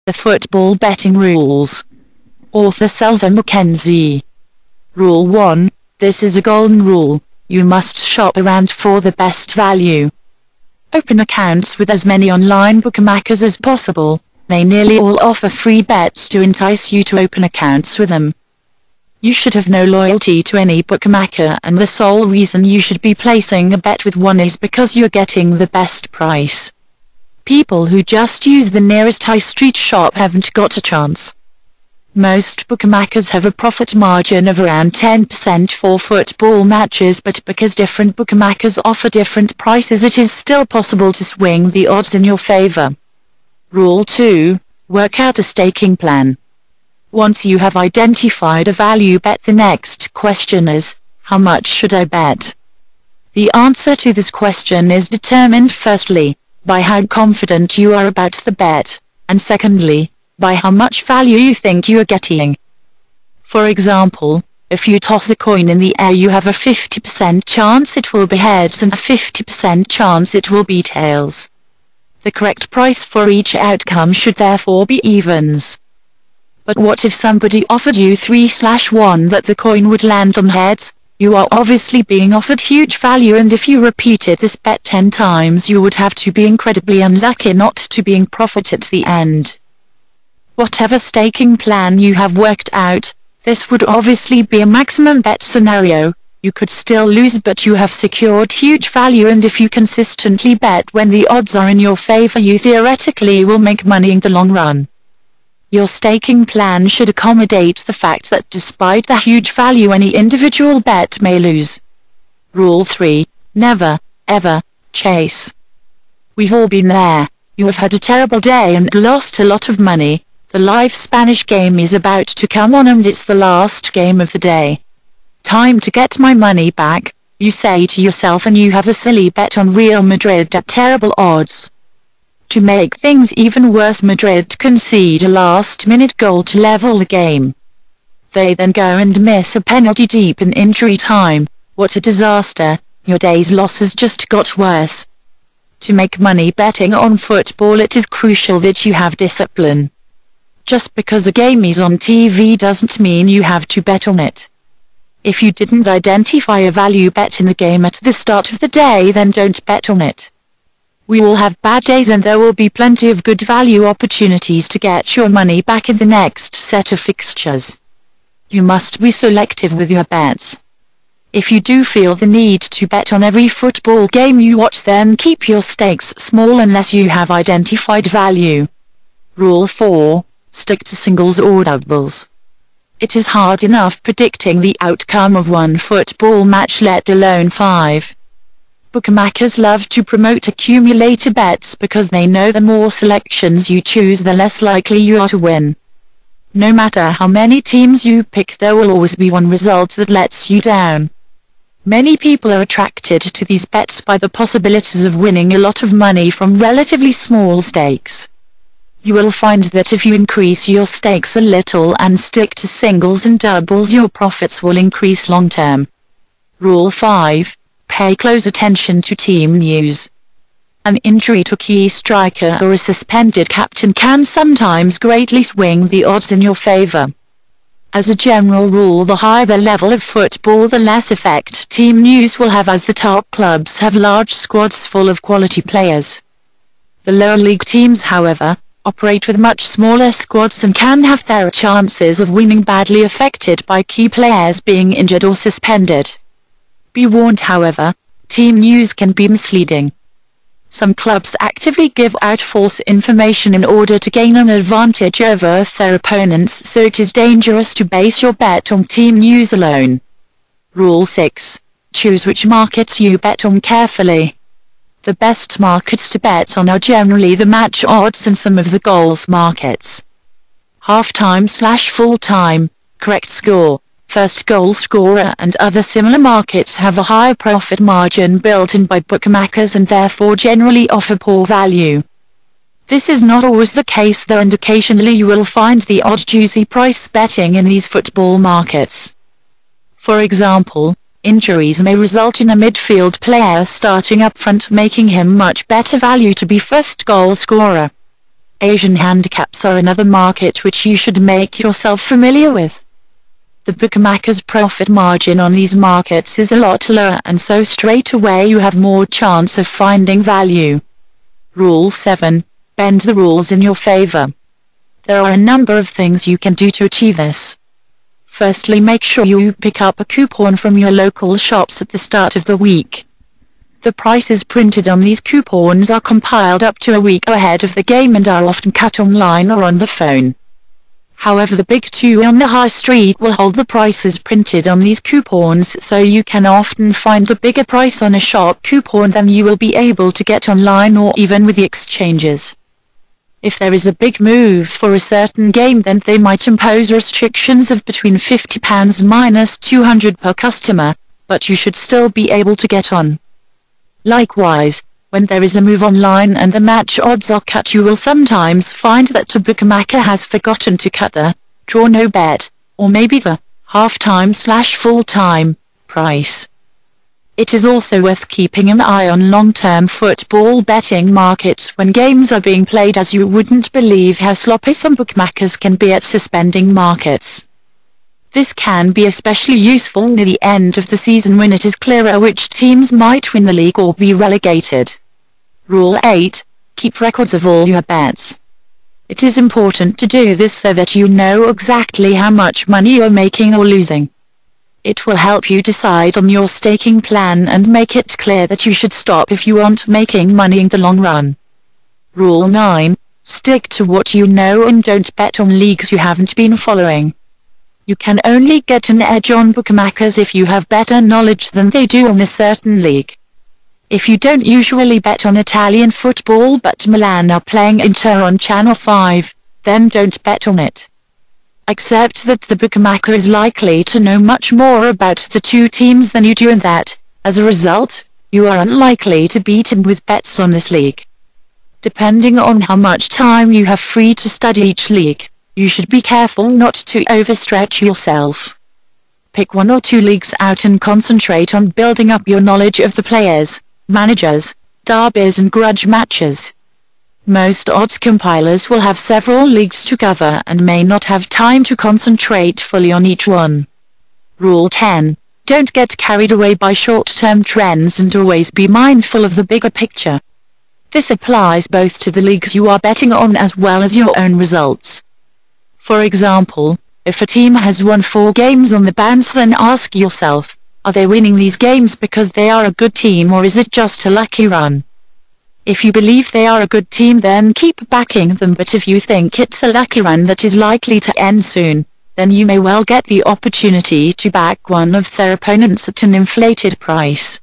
The Football Betting Rules. Author Selzer-McKenzie. Rule 1. This is a golden rule. You must shop around for the best value. Open accounts with as many online bookmakers as possible. They nearly all offer free bets to entice you to open accounts with them. You should have no loyalty to any bookmaker, and the sole reason you should be placing a bet with one is because you're getting the best price. People who just use the nearest high street shop haven't got a chance. Most bookmakers have a profit margin of around 10% for football matches, but because different bookmakers offer different prices, it is still possible to swing the odds in your favor. Rule 2. Work out a staking plan. Once you have identified a value bet, the next question is, how much should I bet? The answer to this question is determined firstly, by how confident you are about the bet, and secondly, by how much value you think you are getting. For example, if you toss a coin in the air, you have a 50% chance it will be heads and a 50% chance it will be tails. The correct price for each outcome should therefore be evens. But what if somebody offered you 3/1 that the coin would land on heads? You are obviously being offered huge value, and if you repeated this bet 10 times you would have to be incredibly unlucky not to be in profit at the end. Whatever staking plan you have worked out, this would obviously be a maximum bet scenario. You could still lose, but you have secured huge value, and if you consistently bet when the odds are in your favor, you theoretically will make money in the long run. Your staking plan should accommodate the fact that despite the huge value, any individual bet may lose. Rule 3. Never, ever, chase. We've all been there. You have had a terrible day and lost a lot of money. The live Spanish game is about to come on and it's the last game of the day. Time to get my money back, you say to yourself, and you have a silly bet on Real Madrid at terrible odds. To make things even worse, Madrid concede a last-minute goal to level the game. They then go and miss a penalty deep in injury time. What a disaster. Your day's losses just got worse. To make money betting on football, it is crucial that you have discipline. Just because a game is on TV doesn't mean you have to bet on it. If you didn't identify a value bet in the game at the start of the day, then don't bet on it. We all have bad days, and there will be plenty of good value opportunities to get your money back in the next set of fixtures. You must be selective with your bets. If you do feel the need to bet on every football game you watch, then keep your stakes small unless you have identified value. Rule 4. Stick to singles or doubles. It is hard enough predicting the outcome of one football match, let alone 5. Bookmakers love to promote accumulator bets because they know the more selections you choose, the less likely you are to win. No matter how many teams you pick, there will always be one result that lets you down. Many people are attracted to these bets by the possibilities of winning a lot of money from relatively small stakes. You will find that if you increase your stakes a little and stick to singles and doubles, your profits will increase long term. Rule 5. Pay close attention to team news. An injury to a key striker or a suspended captain can sometimes greatly swing the odds in your favor. As a general rule, the higher the level of football, the less effect team news will have, as the top clubs have large squads full of quality players. The lower league teams, however, operate with much smaller squads and can have their chances of winning badly affected by key players being injured or suspended. Be warned, however, team news can be misleading. Some clubs actively give out false information in order to gain an advantage over their opponents, so it is dangerous to base your bet on team news alone. Rule 6. Choose which markets you bet on carefully. The best markets to bet on are generally the match odds and some of the goals markets. Half-time/full time, correct score, first goal scorer and other similar markets have a high profit margin built in by bookmakers and therefore generally offer poor value. This is not always the case though, and occasionally you will find the odd juicy price betting in these football markets. For example, injuries may result in a midfield player starting up front, making him much better value to be first goal scorer. Asian handicaps are another market which you should make yourself familiar with. The bookmaker's profit margin on these markets is a lot lower, and so straight away you have more chance of finding value. Rule 7. Bend the rules in your favor. There are a number of things you can do to achieve this. Firstly, make sure you pick up a coupon from your local shops at the start of the week. The prices printed on these coupons are compiled up to a week ahead of the game and are often cut online or on the phone. However, the big two on the high street will hold the prices printed on these coupons, so you can often find a bigger price on a shop coupon than you will be able to get online or even with the exchanges. If there is a big move for a certain game, then they might impose restrictions of between £50 minus £200 per customer, but you should still be able to get on. Likewise, when there is a move online and the match odds are cut, you will sometimes find that a bookmaker has forgotten to cut the draw no bet, or maybe the half-time/full-time price. It is also worth keeping an eye on long-term football betting markets when games are being played, as you wouldn't believe how sloppy some bookmakers can be at suspending markets. This can be especially useful near the end of the season when it is clearer which teams might win the league or be relegated. Rule 8. Keep records of all your bets. It is important to do this so that you know exactly how much money you're making or losing. It will help you decide on your staking plan and make it clear that you should stop if you aren't making money in the long run. Rule 9. Stick to what you know and don't bet on leagues you haven't been following. You can only get an edge on bookmakers if you have better knowledge than they do on a certain league. If you don't usually bet on Italian football but Milan are playing Inter on Channel 5, then don't bet on it. Accept that the bookmaker is likely to know much more about the two teams than you do, and that, as a result, you are unlikely to beat him with bets on this league. Depending on how much time you have free to study each league, you should be careful not to overstretch yourself. Pick one or two leagues out and concentrate on building up your knowledge of the players, managers, derbies and grudge matches. Most odds compilers will have several leagues to cover and may not have time to concentrate fully on each one. Rule 10. Don't get carried away by short-term trends and always be mindful of the bigger picture. This applies both to the leagues you are betting on as well as your own results. For example, if a team has won 4 games on the bounce, then ask yourself, are they winning these games because they are a good team, or is it just a lucky run? If you believe they are a good team, then keep backing them, but if you think it's a lucky run that is likely to end soon, then you may well get the opportunity to back one of their opponents at an inflated price.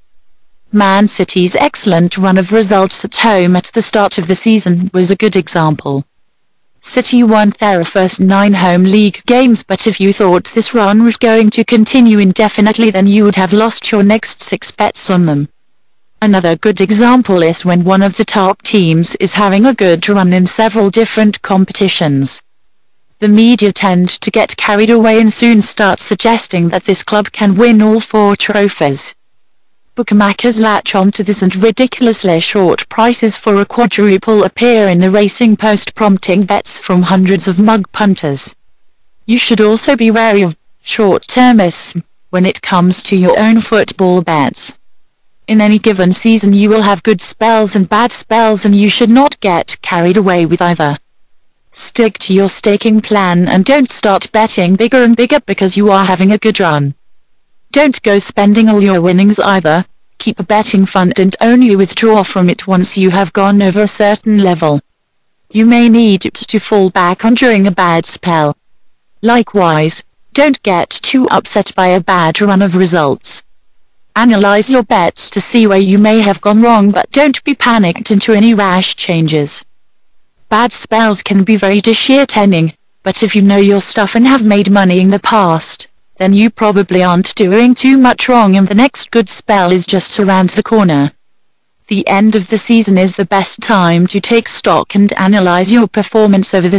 Man City's excellent run of results at home at the start of the season was a good example. City won their first 9 home league games, but if you thought this run was going to continue indefinitely, then you would have lost your next 6 bets on them. Another good example is when one of the top teams is having a good run in several different competitions. The media tend to get carried away and soon start suggesting that this club can win all 4 trophies. Bookmakers latch onto this, and ridiculously short prices for a quadruple appear in the Racing Post, prompting bets from hundreds of mug punters. You should also be wary of short-termism when it comes to your own football bets. In any given season you will have good spells and bad spells, and you should not get carried away with either. Stick to your staking plan and don't start betting bigger and bigger because you are having a good run. Don't go spending all your winnings either. Keep a betting fund and only withdraw from it once you have gone over a certain level. You may need it to fall back on during a bad spell. Likewise, don't get too upset by a bad run of results. Analyze your bets to see where you may have gone wrong, but don't be panicked into any rash changes. Bad spells can be very disheartening, but if you know your stuff and have made money in the past, then you probably aren't doing too much wrong and the next good spell is just around the corner. The end of the season is the best time to take stock and analyze your performance over the